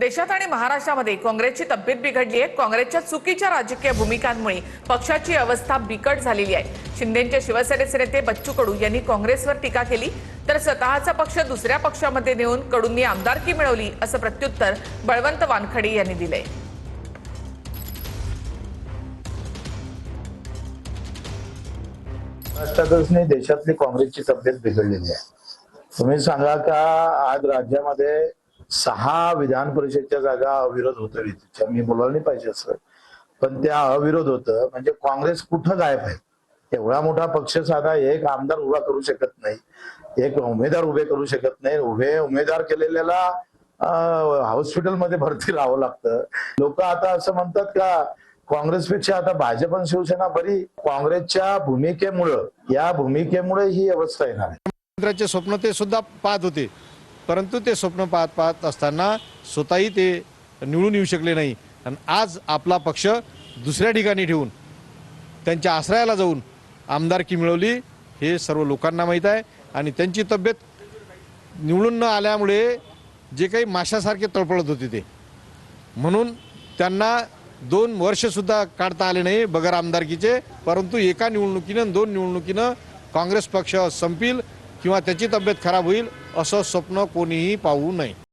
देशात आणि महाराष्ट्रामध्ये काँग्रेसची तब्येत बिघडली आहे। काँग्रेसच्या चुकीच्या राजकीय भूमिकांमुळे पक्षाची अवस्था बिकट झालेली आहे। शिंदेंचे शिवसेनेचे नेते बच्चू कडू यांनी काँग्रेसवर टीका केली, तर स्वतःचा पक्ष दुसऱ्या पक्षामध्ये नेऊन कडूंनी आमदारकी मिळवली असं प्रत्युत्तर बळवंत वानखडे यांनी दिले। महाराष्ट्रातच नाही, देशातली काँग्रेसची तब्येत बिघडलेली आहे। तुम्ही सांगा का आज राज्यामध्ये 6 विधान परिषदच्या जागा अविरोध होतं, मी बोलायला नाही पाहिजे असं, पण त्या अविरोध होतं म्हणजे काँग्रेस कुठं गायब आहे? एवढा मोठा पक्ष साधा एक आमदार उभा करू शकत नाही, एक उमेदवार उभे करू शकत नाही। उमेदवार केलेल्याला हॉस्पिटलमध्ये भरती राहावं लागतं। लोक आता असं म्हणतात का काँग्रेसपेक्षा आता भाजप आणि शिवसेना बरी? काँग्रेसच्या भूमिकेमुळे ही अवस्था येणार आहे। मुख्यमंत्र्यांचे स्वप्न ते सुद्धा पाहत होते, परंतु ते स्वप्न पाहत असताना स्वतःही ते निवडून येऊ शकले नाही। आणि आज आपला पक्ष दुसऱ्या ठिकाणी ठेवून त्यांच्या आश्रयाला जाऊन आमदारकी मिळवली हे सर्व लोकांना माहीत आहे। आणि त्यांची तब्येत निवडून न आल्यामुळे जे काही माशासारखे तळपळत होते ते, म्हणून त्यांना 2 वर्ष सुद्धा काढता आले नाही बगर आमदारकीचे। परंतु एका निवडणुकीनं 2 निवडणुकीनं काँग्रेस पक्ष संपील किंवा त्याची तब्येत खराब होईल असं स्वप्न कोणीही पाहू नये।